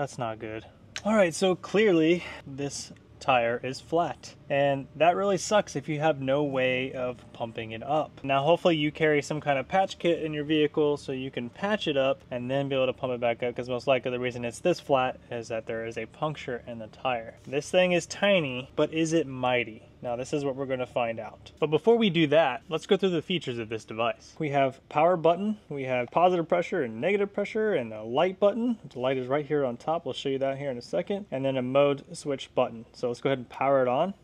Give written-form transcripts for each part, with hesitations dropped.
that's not good. All right, so clearly this tire is flat, and that really sucks if you have no way of pumping it up. Now hopefully you carry some kind of patch kit in your vehicle so you can patch it up and then be able to pump it back up, because most likely the reason it's this flat is that there is a puncture in the tire. This thing is tiny, but is it mighty? Now this is what we're going to find out. But before we do that, let's go through the features of this device. We have power button, we have positive pressure and negative pressure, and a light button. The light is right here on top. We'll show you that here in a second. And then a mode switch button. So let's go ahead and power it on.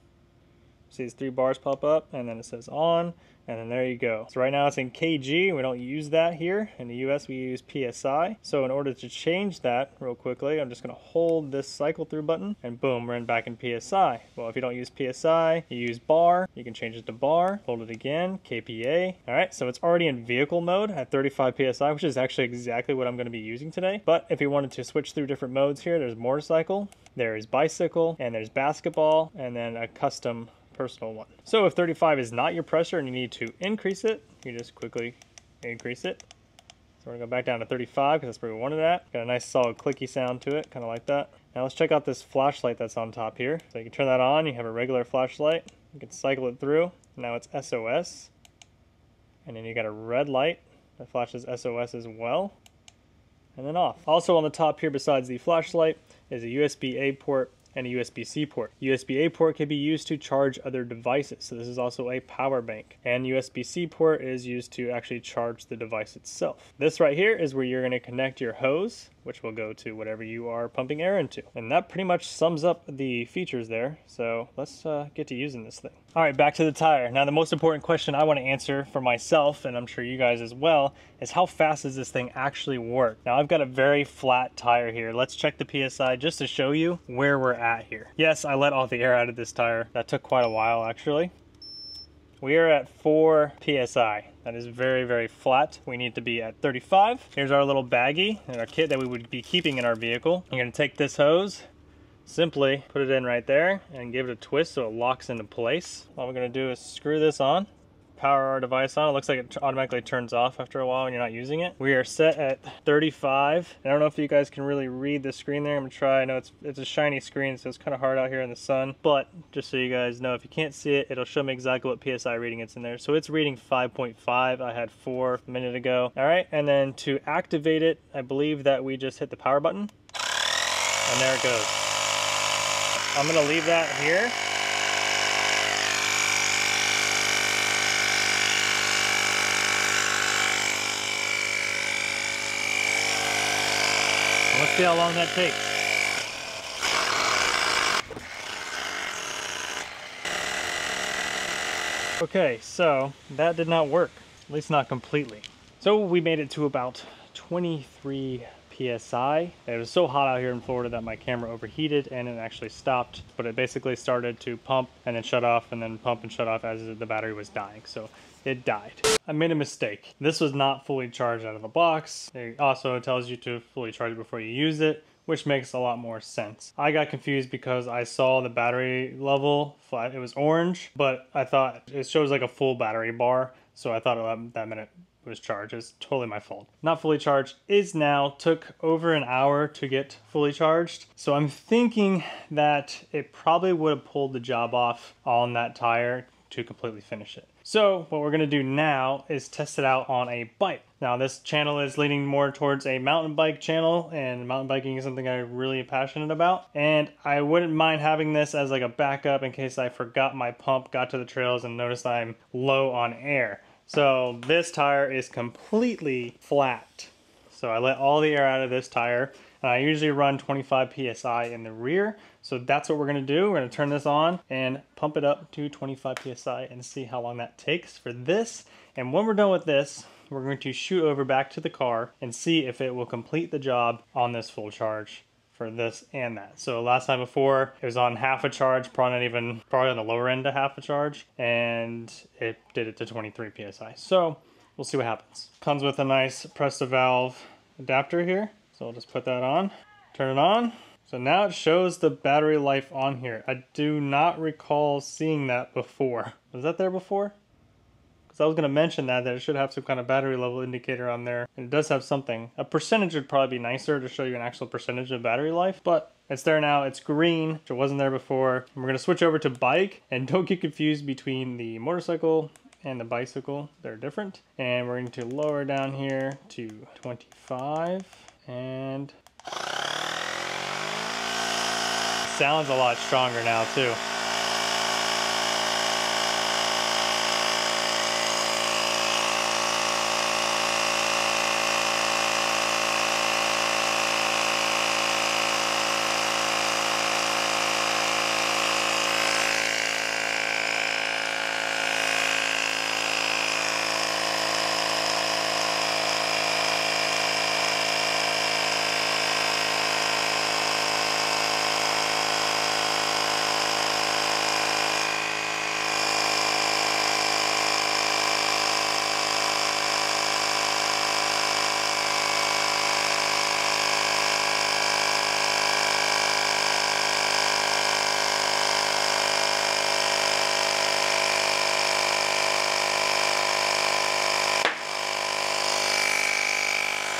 See these 3 bars pop up, and then it says on, and then there you go. So right now it's in kg. We don't use that here. In the US we use PSI. So in order to change that real quickly, I'm just going to hold this cycle through button, and boom, we're back in PSI. Well, if you don't use PSI, you use bar. You can change it to bar. Hold it again, kPa. All right, so it's already in vehicle mode at 35 PSI, which is actually exactly what I'm going to be using today. But if you wanted to switch through different modes here, there's motorcycle, there's bicycle, and there's basketball, and then a custom personal one. So if 35 is not your pressure and you need to increase it, you just quickly increase it. So we're gonna go back down to 35 because that's where we wanted it at. Got a nice solid clicky sound to it, kind of like that. Now let's check out this flashlight that's on top here. So you can turn that on, you have a regular flashlight. You can cycle it through. Now it's SOS. And then you got a red light that flashes SOS as well. And then off. Also on the top here, besides the flashlight, is a USB-A port and a USB-C port. USB-A port can be used to charge other devices. So this is also a power bank. And USB-C port is used to actually charge the device itself. This right here is where you're going to connect your hose, which will go to whatever you are pumping air into. And that pretty much sums up the features there. So let's get to using this thing. All right, back to the tire. Now the most important question I want to answer for myself, and I'm sure you guys as well, is how fast does this thing actually work? Now I've got a very flat tire here. Let's check the PSI just to show you where we're at here. Yes, I let all the air out of this tire. That took quite a while actually. We are at 4 PSI. That is very, very flat. We need to be at 35. Here's our little baggie and our kit that we would be keeping in our vehicle. I'm gonna take this hose, simply put it in right there and give it a twist so it locks into place. All we're gonna do is screw this on, power our device on. It looks like it automatically turns off after a while when you're not using it. We are set at 35. I don't know if you guys can really read the screen there. I'm gonna try. I know it's a shiny screen, so it's kind of hard out here in the sun, but just so you guys know, if you can't see it, it'll show me exactly what PSI reading it's in there. So it's reading 5.5. I had 4 a minute ago. All right, and then to activate it, I believe that we just hit the power button, and there it goes. I'm gonna leave that here. Let's see how long that takes. Okay, so that did not work, at least not completely. So we made it to about 23 PSI. It was so hot out here in Florida that my camera overheated and it actually stopped, but it basically started to pump and then shut off and then pump and shut off as the battery was dying. So it died. I made a mistake. This was not fully charged out of the box. It also tells you to fully charge it before you use it, which makes a lot more sense. I got confused because I saw the battery level flat. It was orange, but I thought it shows like a full battery bar. So I thought that meant it was charged. It's totally my fault. Not fully charged is now. Took over an hour to get fully charged. So I'm thinking that it probably would have pulled the job off on that tire to completely finish it. So what we're gonna do now is test it out on a bike. Now this channel is leaning more towards a mountain bike channel, and mountain biking is something I'm really passionate about. And I wouldn't mind having this as like a backup in case I forgot my pump, got to the trails and noticed I'm low on air. So this tire is completely flat. So I let all the air out of this tire. And I usually run 25 PSI in the rear. So that's what we're gonna do. We're gonna turn this on and pump it up to 25 PSI and see how long that takes for this. And when we're done with this, we're going to shoot over back to the car and see if it will complete the job on this full charge for this and that. So last time before, it was on half a charge, probably on the lower end of half a charge, and it did it to 23 PSI. So we'll see what happens. Comes with a nice press to valve adapter here. So I'll just put that on, turn it on. So now it shows the battery life on here. I do not recall seeing that before. Was that there before? because I was going to mention that it should have some kind of battery level indicator on there, and it does have something. A percentage would probably be nicer to show you an actual percentage of battery life, but it's there now. It's green, which it wasn't there before. And we're going to switch over to bike, and don't get confused between the motorcycle and the bicycle. They're different. And we're going to lower down here to 25, and sounds a lot stronger now too.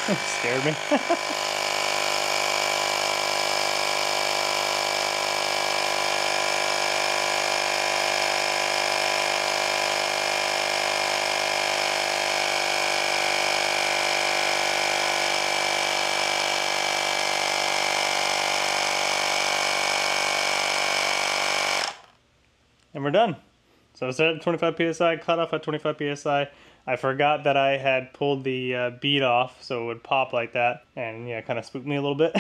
Scared me. And we're done. So set at 25 psi, cut off at 25 psi. I forgot that I had pulled the bead off so it would pop like that, and yeah, kind of spooked me a little bit.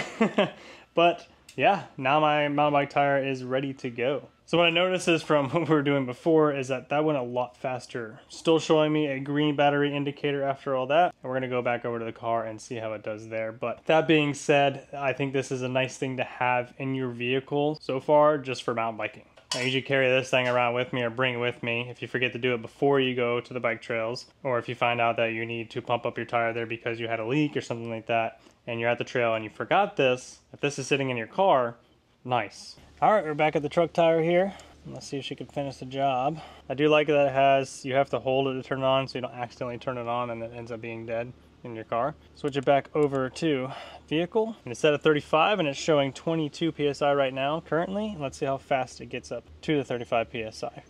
But yeah, now my mountain bike tire is ready to go. So what I noticed is from what we were doing before is that went a lot faster. Still showing me a green battery indicator after all that. And we're gonna go back over to the car and see how it does there. But that being said, I think this is a nice thing to have in your vehicle so far just for mountain biking. I usually carry this thing around with me or bring it with me if you forget to do it before you go to the bike trails, or if you find out that you need to pump up your tire there because you had a leak or something like that and you're at the trail and you forgot this. If this is sitting in your car, nice. All right, we're back at the truck tire here. Let's see if she can finish the job. I do like that it has, you have to hold it to turn it on so you don't accidentally turn it on and it ends up being dead in your car. Switch it back over to vehicle, and it's set at 35 and it's showing 22 psi right now currently. Let's see how fast it gets up to the 35 psi.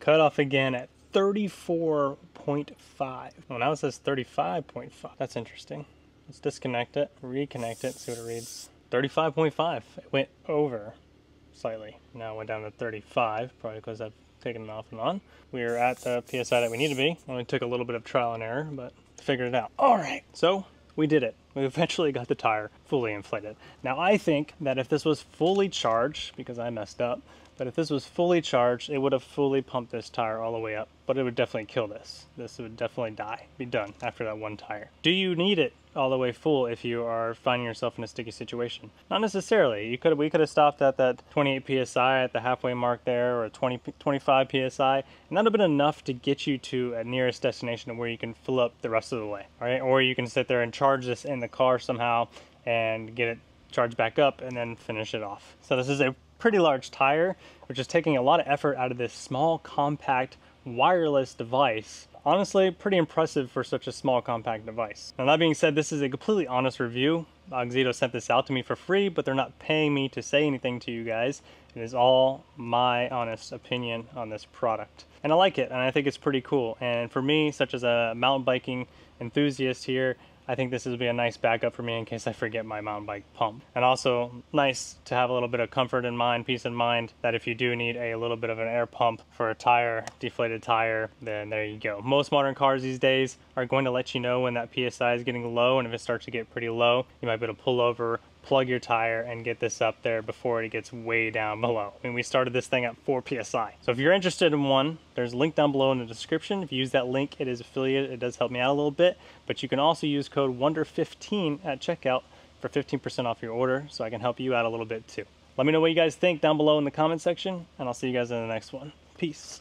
Cut off again at 34.5. Well, now it says 35.5. That's interesting. Let's disconnect it, reconnect it, see what it reads. 35.5. It went over slightly. Now it went down to 35, probably because I've taken it off and on. We are at the PSI that we need to be. Only took a little bit of trial and error, but figured it out. All right, so we did it. We eventually got the tire fully inflated. Now I think that if this was fully charged, because I messed up, but if this was fully charged, it would have fully pumped this tire all the way up, but it would definitely kill this. This would definitely die, be done after that one tire. Do you need it all the way full if you are finding yourself in a sticky situation? Not necessarily. We could have stopped at that 28 psi at the halfway mark there, or 25 psi, and that would have been enough to get you to a nearest destination where you can fill up the rest of the way, all right? Or you can sit there and charge this in the car somehow and get it charged back up and then finish it off. So this is a pretty large tire, which is taking a lot of effort out of this small, compact, wireless device. Honestly, pretty impressive for such a small, compact device. Now that being said, this is a completely honest review. Auxito sent this out to me for free, but they're not paying me to say anything to you guys. It is all my honest opinion on this product. And I like it, and I think it's pretty cool. And for me, such as a mountain biking enthusiast here, I think this would be a nice backup for me in case I forget my mountain bike pump. And also nice to have a little bit of comfort in mind, peace in mind, that if you do need a little bit of an air pump for a tire, deflated tire, then there you go. Most modern cars these days are going to let you know when that PSI is getting low, and if it starts to get pretty low, you might be able to pull over, plug your tire, and get this up there before it gets way down below. I mean, we started this thing at 4 psi. So if you're interested in one, there's a link down below in the description. If you use that link, it is affiliated. It does help me out a little bit, but you can also use code WONDER15 at checkout for 15% off your order, so I can help you out a little bit too. Let me know what you guys think down below in the comment section, and I'll see you guys in the next one. Peace.